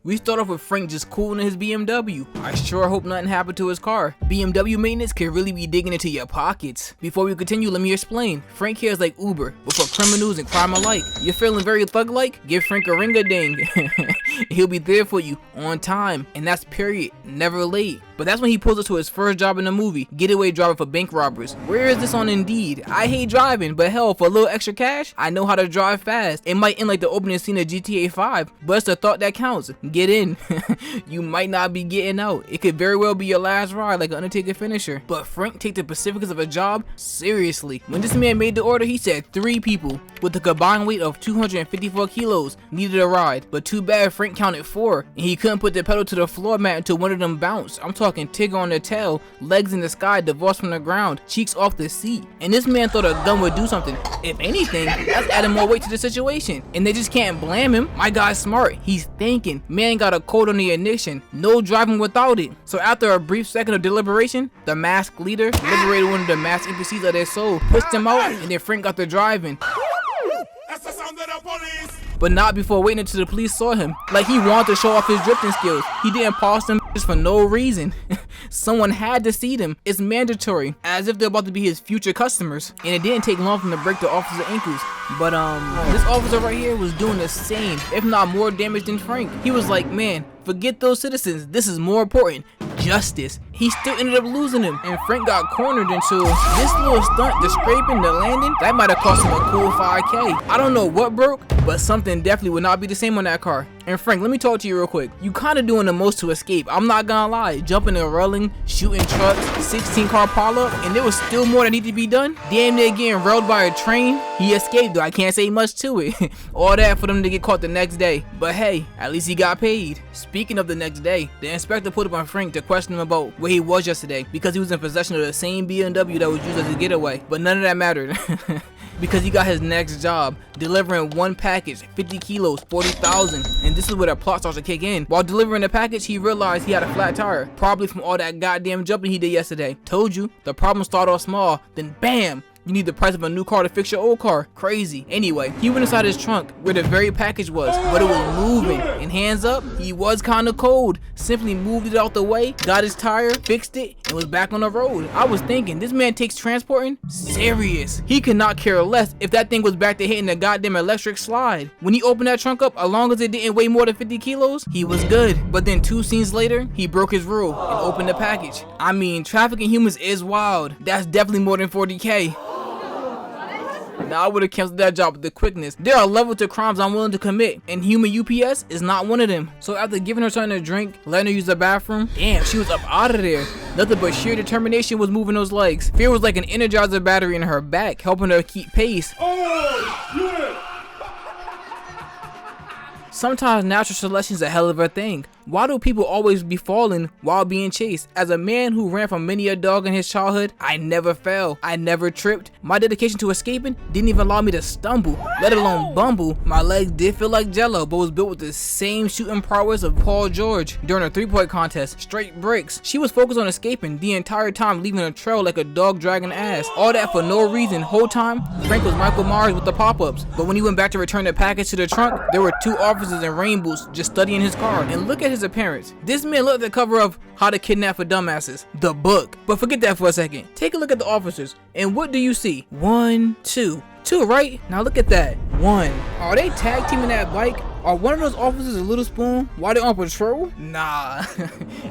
We start off with Frank just cooling in his BMW. I sure hope nothing happened to his car. BMW maintenance can really be digging into your pockets. Before we continue, let me explain. Frank here is like Uber, but for criminals and crime alike. You're feeling very thug-like? Give Frank a ring-a-ding. He'll be there for you on time, and that's period, never late. But that's when he pulls up to his first job in the movie, getaway driver for bank robbers. Where is this on Indeed? I hate driving, but hell, for a little extra cash, I know how to drive fast. It might end like the opening scene of GTA 5, but it's the thought that counts. Get in. You might not be getting out. It could very well be your last ride, like an Undertaker finisher. But Frank take the specifics of a job seriously. When this man made the order, he said 3 people with a combined weight of 254 kilos needed a ride. But too bad Frank counted 4, and he couldn't put the pedal to the floor mat until one of them bounced. I'm talking Tigger on the tail, legs in the sky, divorced from the ground, cheeks off the seat. And this man thought a gun would do something. If anything, that's adding more weight to the situation. And they just can't blame him. My guy's smart. He's thinking. Man got a code on the ignition. No driving without it. So after a brief second of deliberation, the masked leader liberated one of the masked NPCs of their soul, pushed him out, and then Frank got the driving. That's the sound of the police. But not before waiting until the police saw him. Like he wanted to show off his drifting skills. He didn't pause them just for no reason. Someone had to see them. It's mandatory, as if they're about to be his future customers. And it didn't take long for them to break the officer's ankles. But this officer right here was doing the same, if not more damage than Frank. He was like, man, forget those citizens. This is more important. Justice. He still ended up losing him, and Frank got cornered into this little stunt, the scraping, the landing. That might have cost him a cool 5K. I don't know what broke, but something definitely would not be the same on that car. And Frank, let me talk to you real quick. You kind of doing the most to escape. I'm not gonna lie. Jumping and rolling, shooting trucks, 16-car pileup, and there was still more that needed to be done. Damn near getting railed by a train. He escaped though. I can't say much to it. All that for them to get caught the next day. But hey, at least he got paid. Speaking of the next day, the inspector put up on Frank to question him about where he was yesterday because he was in possession of the same BMW that was used as a getaway. But none of that mattered. Because he got his next job, delivering one package, 50 kilos, 40,000. And this is where the plot starts to kick in. While delivering the package, he realized he had a flat tire, probably from all that goddamn jumping he did yesterday. Told you, the problem started off small, then bam! You need the price of a new car to fix your old car. Crazy. Anyway, he went inside his trunk where the very package was, but it was moving. And hands up, he was kind of cold. Simply moved it out the way, got his tire, fixed it, and was back on the road. I was thinking, this man takes transporting serious. He could not care less if that thing was back to hitting the goddamn electric slide. When he opened that trunk up, as long as it didn't weigh more than 50 kilos, he was good. But then 2 scenes later, he broke his rule and opened the package. I mean, trafficking humans is wild. That's definitely more than 40K. Now I would have canceled that job with the quickness. There are levels to crimes I'm willing to commit, and human UPS is not one of them. So after giving her something to drink, letting her use the bathroom, damn, she was up out of there. Nothing but sheer determination was moving those legs. Fear was like an Energizer battery in her back, helping her keep pace. Oh, yeah. Sometimes natural selection is a hell of a thing. Why do people always be falling while being chased? As a man who ran from many a dog in his childhood, I never fell. I never tripped. My dedication to escaping didn't even allow me to stumble, let alone bumble. My legs did feel like jello, but was built with the same shooting prowess of Paul George during a 3-point contest. Straight bricks. She was focused on escaping the entire time, leaving a trail like a dog dragging ass. All that for no reason. Whole time, Frank was Michael Myers with the pop-ups. But when he went back to return the package to the trunk, there were 2 officers in rain boots just studying his car. And look at his appearance. This man looked at the cover of How to Kidnap for Dumbasses, the book. But forget that for a second. Take a look at the officers, and what do you see? 1, 2, right? Now look at that. 1. Are they tag teaming that bike? Are one of those officers a little spoon while they on patrol? Nah.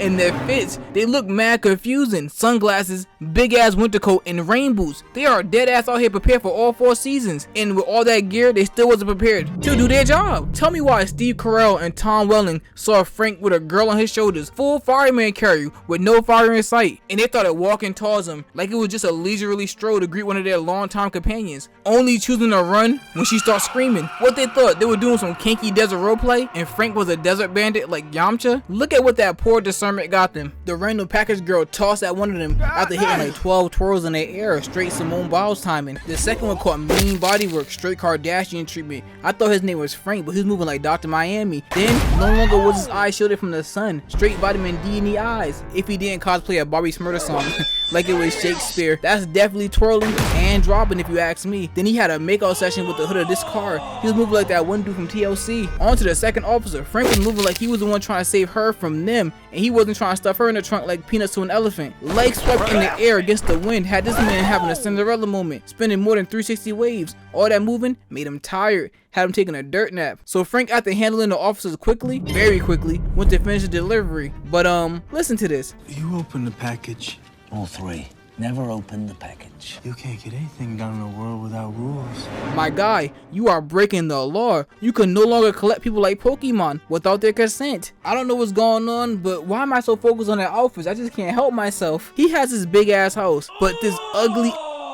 And their fits, they look mad confusing. Sunglasses, big ass winter coat, and rain boots. They are dead ass out here prepared for all 4 seasons. And with all that gear, they still wasn't prepared to do their job. Tell me why Steve Carell and Tom Welling saw Frank with a girl on his shoulders, full fireman carry with no fire in sight, and they started walking towards him like it was just a leisurely stroll to greet one of their longtime companions, only choosing to run when she starts screaming. What they thought, they were doing some kinky desert roleplay and Frank was a desert bandit like Yamcha? Look at what that poor discernment got them. The random package girl tossed at one of them after hitting like 12 twirls in the air, straight Simone Biles timing. The second one caught mean bodywork, straight Kardashian treatment. I thought his name was Frank, but he was moving like Dr. Miami. Then, no longer was his eyes shielded from the sun, straight vitamin D in the eyes. If he didn't cosplay a Bobby Smurda song like it was Shakespeare, that's definitely twirling and dropping if you ask me. Then he had a makeout session with the hood of this car. He was moving like that one dude from TLC. quickly onto the second officer. Frank was moving like he was the one trying to save her from them, and he wasn't trying to stuff her in the trunk like peanuts to an elephant. Legs swept in the air against the wind had this man having a Cinderella moment, spinning more than 360 waves. All that moving made him tired, had him taking a dirt nap. So Frank, after handling the officers quickly, very quickly, went to finish the delivery. But listen to this. You opened the package. All three. Never open the package. You can't get anything done in the world without rules. My guy, you are breaking the law. You can no longer collect people like Pokemon without their consent. I don't know what's going on, but why am I so focused on their outfits? I just can't help myself. He has this big ass house, but this ugly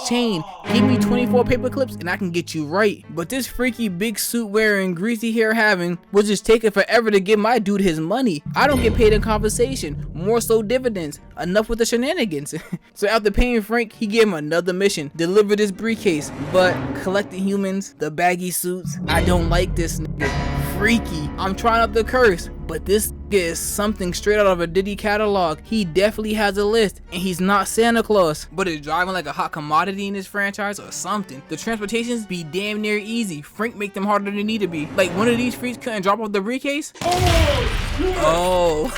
chain. Give me 24 paper clips and I can get you right. But this freaky big suit wearing, greasy hair having was just taking forever to give my dude his money. I don't get paid in compensation, more so dividends. Enough with the shenanigans. So after paying Frank, he gave him another mission: deliver this briefcase. But collecting humans, the baggy suits, I don't like this nigga. Freaky. I'm trying not to curse, but this is something straight out of a Diddy catalog. He definitely has a list, and he's not Santa Claus, but is driving like a hot commodity in this franchise or something. The transportations be damn near easy. Frank make them harder than they need to be. Like one of these freaks couldn't drop off the briefcase? Oh,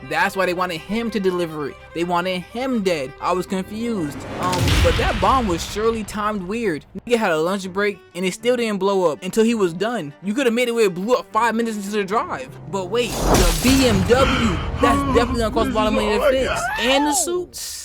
that's why they wanted him to deliver it. They wanted him dead. I was confused. But that bomb was surely timed weird. Nigga had a lunch break and it still didn't blow up until he was done. You could have made it where it blew up 5 minutes into the drive. But wait, the BMW, that's definitely gonna cost a lot of money to fix. And the suit.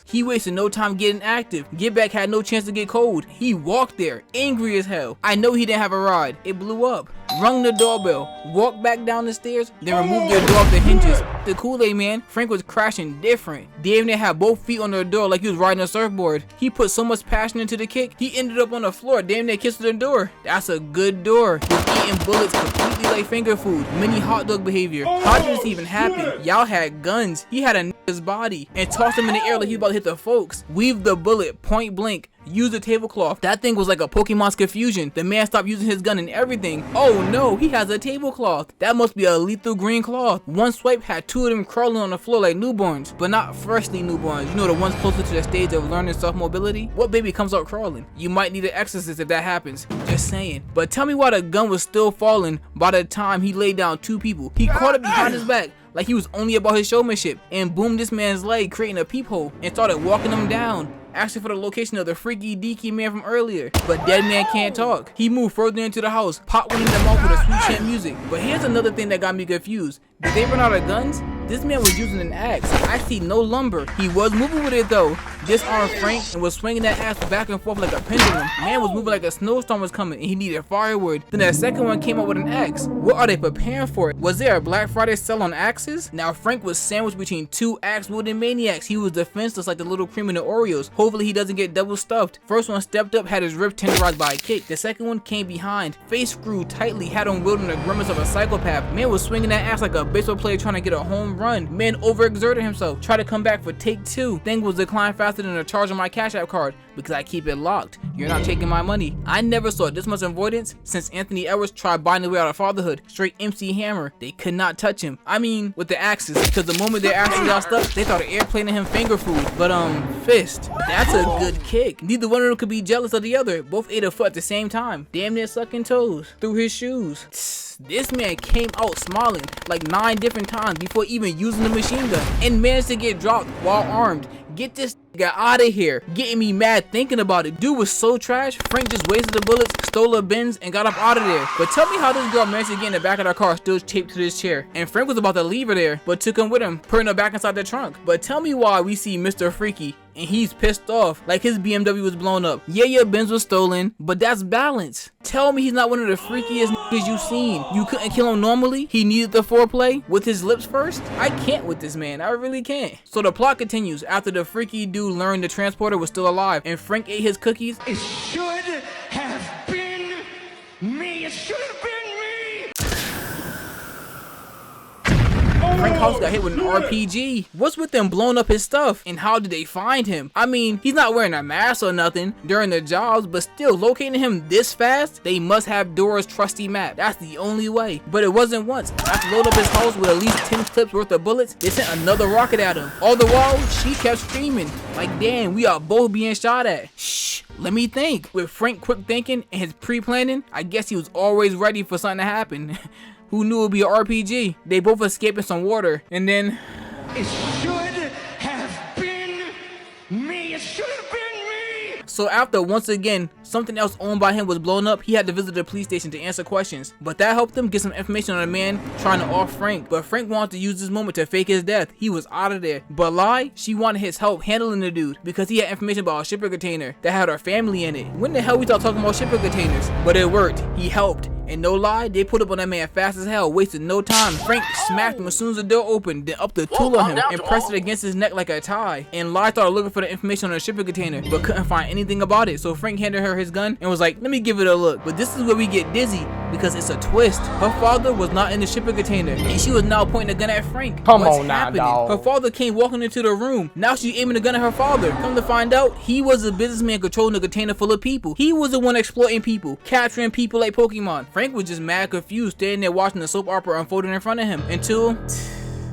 He wasted no time getting active. Get Back had no chance to get cold. He walked there, angry as hell. I know he didn't have a ride. It blew up. Rung the doorbell, walked back down the stairs, then removed their door off the hinges. The Kool-Aid man, Frank was crashing different. Damn near had both feet on the door like he was riding a surfboard. He put so much passion into the kick, he ended up on the floor, damn near kissing the door. That's a good door. Was eating bullets completely like finger food. Mini hot dog behavior. How did this even happen? Y'all had guns. He had a nigga's body and tossed him in the air like he was about to hit the folks. Weaved the bullet point blank. Use a tablecloth. That thing was like a Pokemon's confusion. The man stopped using his gun and everything. Oh no, he has a tablecloth. That must be a lethal green cloth. One swipe had two of them crawling on the floor like newborns, but not freshly newborns. You know, the ones closer to the stage of learning self-mobility. What baby comes out crawling? You might need an exorcist if that happens. Just saying. But tell me why the gun was still falling by the time he laid down two people. He caught it behind his back like he was only about his showmanship and boomed this man's leg, creating a peephole, and started walking him down. Asking for the location of the freaky deaky man from earlier, but dead man can't talk. He moved further into the house, popped one in the mouth with a sweet chant music. But here's another thing that got me confused. Did they run out of guns? This man was using an axe. I see no lumber. He was moving with it though. Disarmed Frank and was swinging that axe back and forth like a pendulum. Man was moving like a snowstorm was coming and he needed firewood. Then that second one came up with an axe. What are they preparing for? Was there a Black Friday sale on axes? Now Frank was sandwiched between two axe-wielding maniacs. He was defenseless like the little cream in the Oreos. Hopefully he doesn't get double stuffed. First one stepped up, had his rib tenderized by a kick. The second one came behind, face screwed tightly, had him wielding the grimace of a psychopath. Man was swinging that axe like a baseball player trying to get a home run. Man overexerted himself, tried to come back for take two. Thing was declined faster than a charge on my Cash App card because I keep it locked. You're not taking my money. I never saw this much avoidance since Anthony Edwards tried buying the way out of fatherhood. Straight MC Hammer. They could not touch him. I mean, with the axes, because the moment their axes got stuck, they thought airplaning him finger food. But fist. That's a good kick. Neither one of them could be jealous of the other. Both ate a foot at the same time. Damn near sucking toes through his shoes. This man came out smiling like 9 different times before even using the machine gun and managed to get dropped while armed. Get this nigga out of here. Getting me mad thinking about it. Dude was so trash. Frank just wasted the bullets, stole a Benz, and got up out of there. But tell me how this girl managed to get in the back of the car still taped to this chair. And Frank was about to leave her there, but took him with him, putting her back inside the trunk. But tell me why we see Mr. Freaky and he's pissed off like his BMW was blown up. Yeah, your Benz was stolen, but that's balance. Tell me he's not one of the freakiest niggas you've seen. You couldn't kill him normally? He needed the foreplay with his lips first? I can't with this man. I really can't. So the plot continues after the freaky dude learned the transporter was still alive and Frank ate his cookies. It should have been me. It should have been me. Frank House got hit with an RPG. What's with them blowing up his stuff? And how did they find him? I mean, he's not wearing a mask or nothing during the jobs, but still locating him this fast, they must have Dora's trusty map. That's the only way. But it wasn't once. After loading up his house with at least 10 clips worth of bullets, they sent another rocket at him. All the while, she kept screaming, like, damn, we are both being shot at. Shh, let me think. With Frank quick thinking and his pre-planning, I guess he was always ready for something to happen. Who knew it would be an RPG? They both escaped in some water, and then... It should have been me. It should have been me. So after once again something else owned by him was blown up, he had to visit the police station to answer questions. But that helped him get some information on a man trying to off Frank. But Frank wanted to use this moment to fake his death. He was out of there. But lie, she wanted his help handling the dude because he had information about a shipping container that had her family in it. When the hell we start talking about shipping containers? But it worked. He helped. And no lie, they put up on that man fast as hell, wasted no time. Frank smacked him as soon as the door opened, then up the tool on him and pressed it against his neck like a tie. And Lie started looking for the information on the shipping container, but couldn't find anything about it. So Frank handed her his gun and was like, let me give it a look. But this is where we get dizzy, because it's a twist. Her father was not in the shipping container, and she was now pointing a gun at Frank. Come What's on now, happening? dog. Her father came walking into the room. Now she's aiming a gun at her father. Come to find out, he was a businessman controlling a container full of people. He was the one exploiting people, capturing people like Pokemon. Frank was just mad confused, standing there watching the soap opera unfolding in front of him until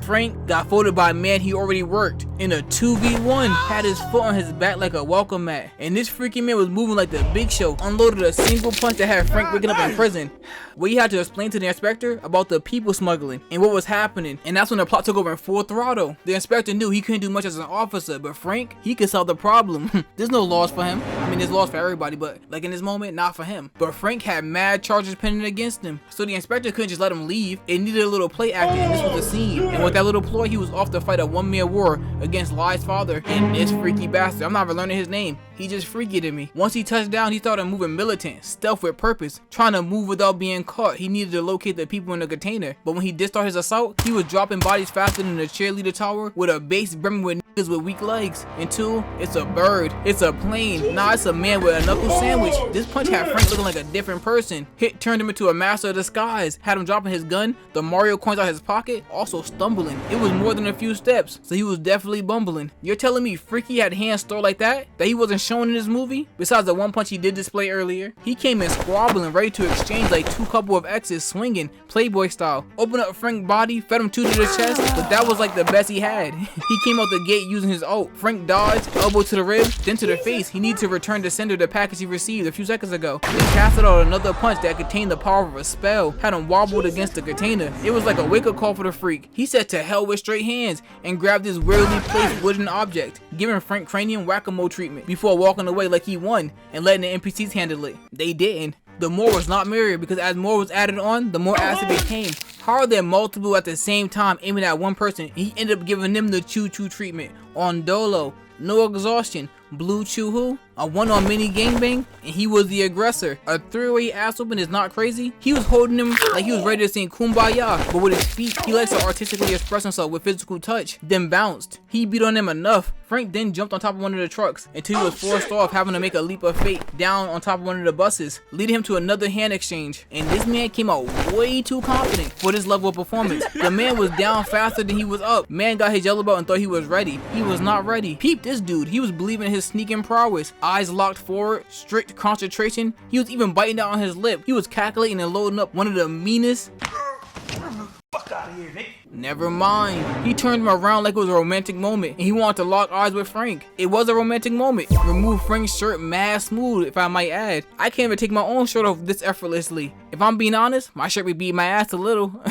Frank got folded by a man he already worked in a 2v1, had his foot on his back like a welcome mat, and this freaking man was moving like the Big Show, unloaded a single punch that had Frank waking up in prison. We had to explain to the inspector about the people smuggling and what was happening, and that's when the plot took over in full throttle. The inspector knew he couldn't do much as an officer, but Frank, he could solve the problem. There's no laws for him. I mean, there's laws for everybody, but like in this moment, not for him. But Frank had mad charges pending against him, so the inspector couldn't just let him leave. It needed a little play acting, and this was the scene. And with that little ploy, he was off to fight a one-man war against Lie's father and this freaky bastard. I'm not even learning his name. He just freaky to me. Once he touched down, he started moving militant, stealth with purpose, trying to move without being caught. He needed to locate the people in the container. But when he did start his assault, he was dropping bodies faster than the cheerleader tower with a base brimming with niggas with weak legs. And two, it's a bird, it's a plane. Nah, it's a man with a knuckle sandwich. This punch had Frank looking like a different person. Hit turned him into a master of disguise, had him dropping his gun, the Mario coins out his pocket, also stumbling. It was more than a few steps, so he was definitely bumbling. You're telling me Freaky had hands stored like that he wasn't shown in this movie? Besides the one punch he did display earlier, he came in squabbling, ready to exchange like two couple of X's, swinging, Playboy style. Opened up Frank's body, fed him two to the chest, but that was like the best he had. He came out the gate using his ult. Frank dodged, elbow to the rib, then to the face. He needed to return to sender the package he received a few seconds ago. He casted out another punch that contained the power of a spell, had him wobbled against the container. It was like a wake-up call for the freak. He said to hell with straight hands and grabbed this weirdly placed wooden object, giving Frank cranium whack-a-mole treatment before walking away like he won and letting the NPCs handle it. They didn't. The more was not merrier, because as more was added on, the more acid became. How are there multiple at the same time aiming at one person? He ended up giving them the choo-choo treatment on Dolo. No exhaustion. Blue Chew who? A one-on mini gangbang, and he was the aggressor. A three-way ass open is not crazy. He was holding him like he was ready to sing Kumbaya, but with his feet, he likes to artistically express himself with physical touch, then bounced. He beat on him enough. Frank then jumped on top of one of the trucks until he was forced off, having to make a leap of fate down on top of one of the buses, leading him to another hand exchange. And this man came out way too confident for this level of performance. The man was down faster than he was up. Man got his yellow belt and thought he was ready. He was not ready. Peep this dude. He was believing in his sneaking prowess. Eyes locked forward, strict concentration. He was even biting down on his lip. He was calculating and loading up one of the meanest. Fuck out of here, Nick. Never mind. He turned him around like it was a romantic moment, and he wanted to lock eyes with Frank. It was a romantic moment. Remove Frank's shirt mad smooth, if I might add. I can't even take my own shirt off this effortlessly. If I'm being honest, my shirt be beating my ass a little.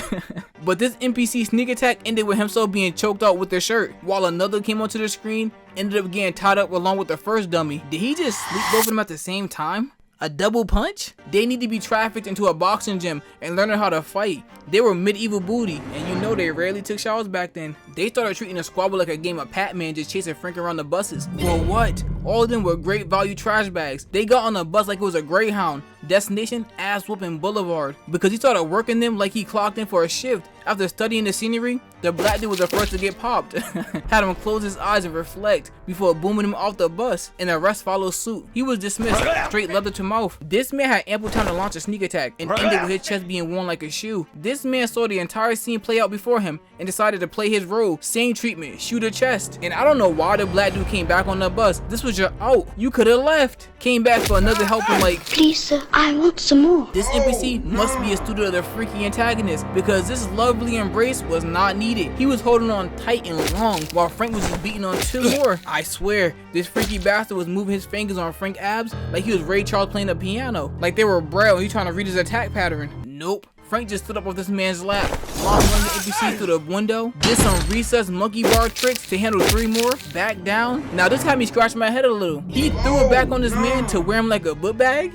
But this NPC sneak attack ended with himself being choked out with the shirt, while another came onto the screen, ended up getting tied up along with the first dummy. Did he just sleep both of them at the same time? A double punch? They need to be trafficked into a boxing gym and learning how to fight. They were medieval booty, and you know they rarely took showers back then. They started treating a squabble like a game of Pac-Man, just chasing Frank around the buses. For what? All of them were great value trash bags. They got on the bus like it was a Greyhound. destination Ass Whooping Boulevard, because he started working them like he clocked in for a shift. After studying the scenery, the black dude was the first to get popped. Had him close his eyes and reflect before booming him off the bus, and the rest followed suit. He was dismissed, straight leather to mouth. This man had ample time to launch a sneak attack and ended with his chest being worn like a shoe. This man saw the entire scene play out before him and decided to play his role. Same treatment, shoot a chest. And I don't know why the black dude came back on the bus. This was your out. You could have left. Came back for another helping like, please sir, I want some more. this NPC must be a student of the freaky antagonist, because this lovely embrace was not needed. He was holding on tight and long while Frank was just beating on 2 more. I swear, this freaky bastard was moving his fingers on Frank's abs like he was Ray Charles playing the piano. Like they were Braille and he trying to read his attack pattern. Nope. Frank just stood up off this man's lap, launched one of the NPC through the window, did some recess monkey bar tricks to handle 3 more, back down. Now this had me scratch my head a little. He threw it back on this man to wear him like a book bag?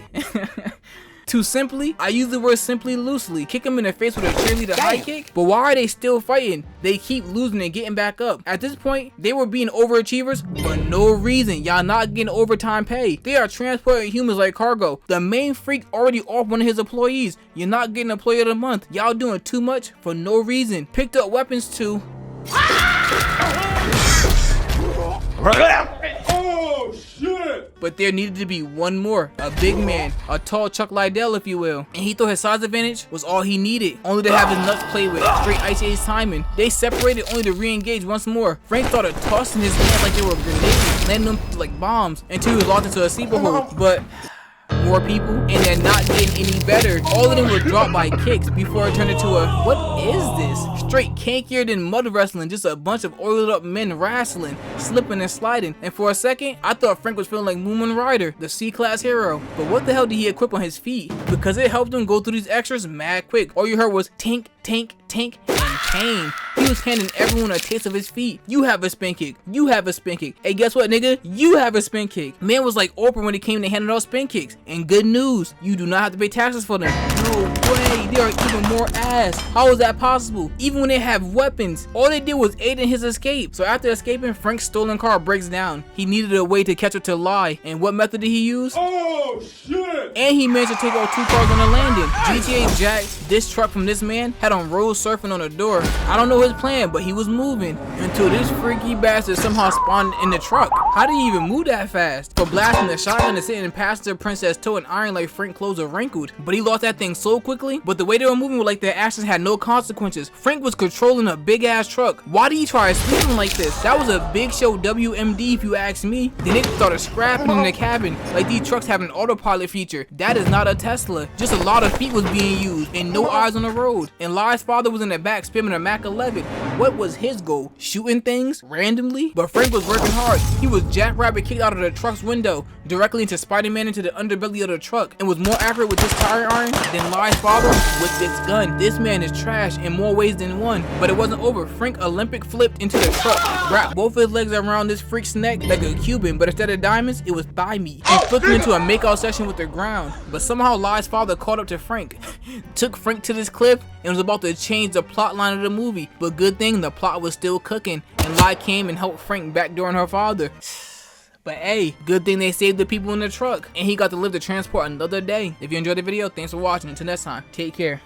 Too simply? I use the word simply loosely. Kick him in the face with a cheerleader high kick? But why are they still fighting? They keep losing and getting back up. At this point, they were being overachievers for no reason. Y'all not getting overtime pay. They are transporting humans like cargo. The main freak already off one of his employees. You're not getting employee of the month. Y'all doing too much for no reason. Picked up weapons too. Oh, shit! But there needed to be one more, a big man, a tall Chuck Liddell if you will. And he thought his size advantage was all he needed, only to have his nuts played with, straight Ice Age timing. They separated only to re-engage once more. Frank started tossing his hands like they were grenades, landing them like bombs, until he was locked into a sleeper hold. But more people, and they're not getting any better. All of them were dropped by kicks before it turned into a, what is this? Straight kinkier than mud wrestling, just a bunch of oiled up men wrestling, slipping and sliding. And for a second, I thought Frank was feeling like Moomin Rider, the C-class hero. But what the hell did he equip on his feet? Because it helped him go through these extras mad quick. All you heard was tink, tink, tink, and pain. He was handing everyone a taste of his feet. You have a spin kick. You have a spin kick. Hey, guess what, nigga? You have a spin kick. Man was like Oprah when it came to handing out spin kicks. And good news, you do not have to pay taxes for them. No way, they are even more ass. How is that possible? Even when they have weapons, all they did was aid in his escape. So after escaping, Frank's stolen car breaks down. He needed a way to catch up to Lie. And what method did he use? Oh, shit! And he managed to take out 2 cars on the landing. GTA Jax, this truck from this man, had on road surfing on the door. I don't know his plan, but he was moving until this freaky bastard somehow spawned in the truck. How did he even move that fast? For blasting the shotgun and sitting in passenger princess toe and iron like Frank clothes are wrinkled. But he lost that thing so quickly. But the way they were moving was like their actions had no consequences. Frank was controlling a big ass truck. Why did he try to sleep him like this? That was a big show WMD if you ask me. Then they started scrapping in the cabin like these trucks have an autopilot feature. That is not a Tesla. Just a lot of feet was being used and no eyes on the road. And Lie's father was in the back spamming a Mac 11. What was his goal? Shooting things randomly? But Frank was working hard. He was jackrabbit kicked out of the truck's window directly into Spider-Man into the underbelly of the truck, and was more accurate with this tire iron than Lie's father with this gun. This man is trash in more ways than one. But it wasn't over. Frank Olympic flipped into the truck, wrapped both his legs around this freak's neck like a Cuban, but instead of diamonds, it was thigh meat, and flipped him into a makeout session with the ground. But somehow Lie's father caught up to Frank, took Frank to this cliff, and was about to change the plot line of the movie. But good thing the plot was still cooking, and Lie came and helped Frank backdooring her father. But hey, good thing they saved the people in the truck, and he got to live to transport another day. If you enjoyed the video, thanks for watching. Until next time, take care.